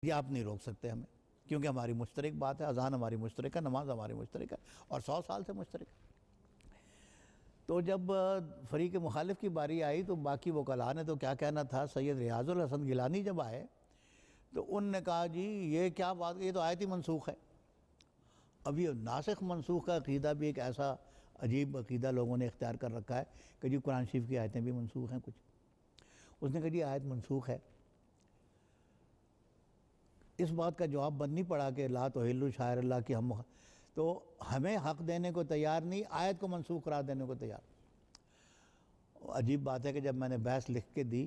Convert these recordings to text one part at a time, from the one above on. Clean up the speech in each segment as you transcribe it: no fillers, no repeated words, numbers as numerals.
یہ آپ نہیں روک سکتے ہمیں، کیونکہ ہماری مشترک بات ہے، اذان ہماری مشترک ہے، نماز ہماری مشترک ہے اور 100 سال سے مشترک ہے۔ تو جب فریق مخالف کی باری آئی تو باقی وکلاء نے تو کیا کہنا تھا، سید ریاض الحسن گیلانی جب آئے تو ان نے کہا جی یہ کیا بات، یہ تو آیت ہی منسوخ ہے۔ اب یہ ناسخ منسوخ کا عقیدہ بھی ایک ایسا عجیب عقیدہ لوگوں نے اختیار کر رکھا ہے کہ جی قرآن شریف کی آیتیں بھی منسوخ ہیں کچھ۔ اس نے کہا جی آیت منسوخ ہے، اس بات کا جواب بن نہیں پڑا کہ لا تحلوا شعائر اللہ کی ہم تو ہمیں حق دینے کو تیار نہیں، آیت کو منسوخ قرار دینے کو تیار۔ عجیب بات ہے کہ جب میں نے بحث لکھ کے دی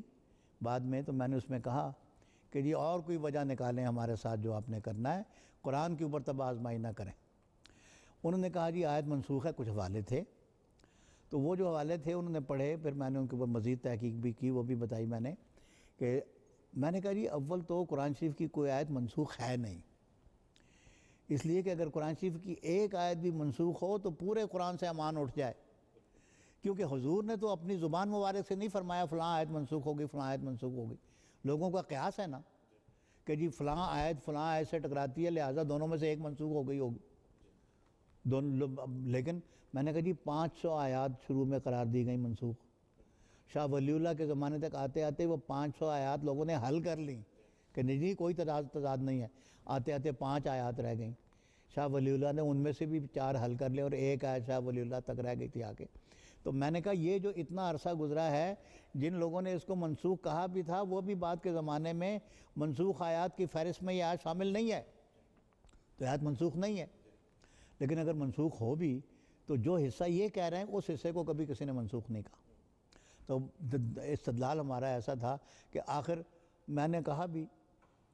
بعد میں تو میں نے اس میں کہا کہ جی اور کوئی وجہ نکالیں ہمارے ساتھ جو آپ نے کرنا ہے، قرآن کے اوپر تب آزمائی نہ کریں۔ انہوں نے کہا جی آیت منسوخ ہے، کچھ حوالے تھے، تو وہ جو حوالے تھے انہوں نے پڑھے، پھر میں نے ان کے اوپر مزید تحقیق بھی کی، وہ بھی بتائی میں نے کہ میں نے کہا جی اول تو قرآن شریف کی کوئی آیت منسوخ ہے نہیں، اس لیے کہ اگر قرآن شریف کی ایک آیت بھی منسوخ ہو تو پورے قرآن سے امان اٹھ جائے، کیونکہ حضور نے تو اپنی زبان مبارک سے نہیں فرمایا فلاں آیت منسوخ ہوگی فلاں آیت منسوخ ہوگی، لوگوں کا قیاس ہے نا کہ جی فلاں آیت سے ٹکراتی ہے لہٰذا دونوں میں سے ایک منسوخ ہو گئی ہوگی لیکن میں نے کہا جی 500 آیات شروع میں قرار دی گئی منسوخ، شاہ ولی اللہ کے زمانے تک آتے آتے وہ 500 آیات لوگوں نے حل کر لیں کہ نہیں کوئی تضاد نہیں ہے، آتے آتے 5 آیات رہ گئیں، شاہ ولی اللہ نے ان میں سے بھی 4 حل کر لیں اور ایک آیت شاہ ولی اللہ تک رہ گئی تھی آ کے۔ تو میں نے کہا یہ جو اتنا عرصہ گزرا ہے، جن لوگوں نے اس کو منسوخ کہا بھی تھا وہ بھی بعد کے زمانے میں منسوخ آیات کی فہرست میں یہ آیت شامل نہیں ہے، تو آیت منسوخ نہیں ہے۔ لیکن اگر منسوخ ہو بھی تو جو حصہ یہ کہہ رہے ہیں اس حصے کو کبھی کسی نے منسوخ نہیں کہا۔ تو استدلال ہمارا ایسا تھا کہ آخر میں نے کہا بھی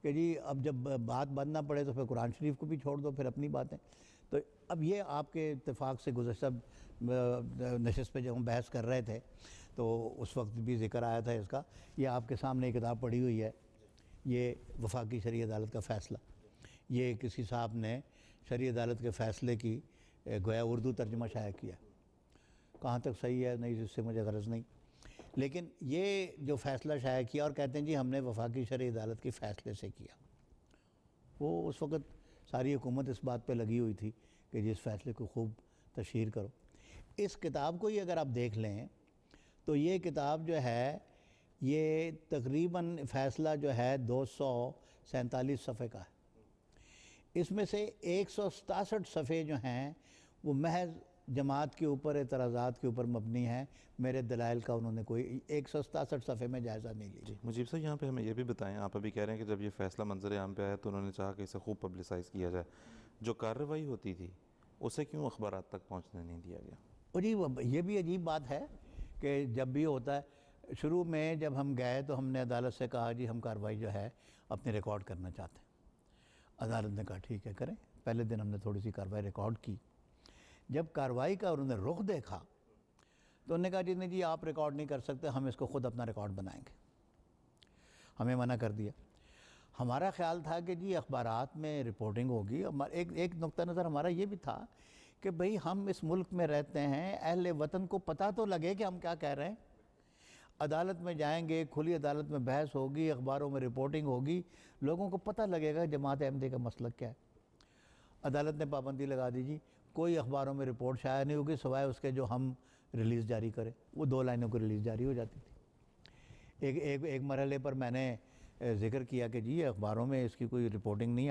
کہ جی اب جب بات بند نہ پڑے تو پھر قرآن شریف کو بھی چھوڑ دو، پھر اپنی باتیں۔ تو اب یہ آپ کے اتفاق سے گزشتہ نشست پہ جب ہم بحث کر رہے تھے تو اس وقت بھی ذکر آیا تھا اس کا، یہ آپ کے سامنے کتاب پڑھی ہوئی ہے، یہ وفاقی شرعی عدالت کا فیصلہ، یہ کسی صاحب نے شرعی عدالت کے فیصلے کی گویا اردو ترجمہ شائع کیا، کہاں تک صحیح ہے نہیں اس سے مجھے غرض نہیں، لیکن یہ جو فیصلہ شائع کیا اور کہتے ہیں جی ہم نے وفاقی شرعی عدالت کے فیصلے سے کیا، وہ اس وقت ساری حکومت اس بات پہ لگی ہوئی تھی کہ جی اس فیصلے کو خوب تشہیر کرو۔ اس کتاب کو ہی اگر آپ دیکھ لیں تو یہ کتاب جو ہے یہ تقریباً فیصلہ جو ہے 247 صفحے کا ہے، اس میں سے 167 صفحے جو ہیں وہ محض جماعت کے اوپر اعتراضات کے اوپر مبنی ہیں، میرے دلائل کا انہوں نے کوئی 167 صفحے میں جائزہ نہیں لی۔ جی مجیب صاحب یہاں پہ ہمیں یہ بھی بتائیں، آپ ابھی کہہ رہے ہیں کہ جب یہ فیصلہ منظر عام پہ آیا تو انہوں نے چاہا کہ اسے خوب پبلسائز کیا جائے، جو کارروائی ہوتی تھی اسے کیوں اخبارات تک پہنچنے نہیں دیا گیا؟ اور جی یہ بھی عجیب بات ہے کہ جب بھی ہوتا ہے، شروع میں جب ہم گئے تو ہم نے عدالت سے کہا جی ہم کارروائی جو ہے اپنے ریکارڈ کرنا چاہتے ہیں، عدالت نے کہا ٹھیک ہے کریں، پہلے دن ہم نے تھوڑی سی کارروائی ریکارڈ کی، جب کارروائی کا انہوں نے رخ دیکھا تو انہوں نے کہا جی نہیں جی آپ ریکارڈ نہیں کر سکتے، ہم اس کو خود اپنا ریکارڈ بنائیں گے، ہمیں منع کر دیا۔ ہمارا خیال تھا کہ جی اخبارات میں رپورٹنگ ہوگی، ایک نقطہ نظر ہمارا یہ بھی تھا کہ بھئی ہم اس ملک میں رہتے ہیں، اہل وطن کو پتہ تو لگے کہ ہم کیا کہہ رہے ہیں، عدالت میں جائیں گے، کھلی عدالت میں بحث ہوگی، اخباروں میں رپورٹنگ ہوگی، لوگوں کو پتہ لگے گا جماعت احمدیہ کا مسلک کیا ہے۔ عدالت نے پابندی لگا دی جی کوئی اخباروں میں رپورٹ شائع نہیں ہوگی سوائے اس کے جو ہم ریلیز جاری کریں، وہ 2 لائنوں کو ریلیز جاری ہو جاتی تھی۔ ایک مرحلے پر میں نے ذکر کیا کہ جی اخباروں میں اس کی کوئی رپورٹنگ نہیں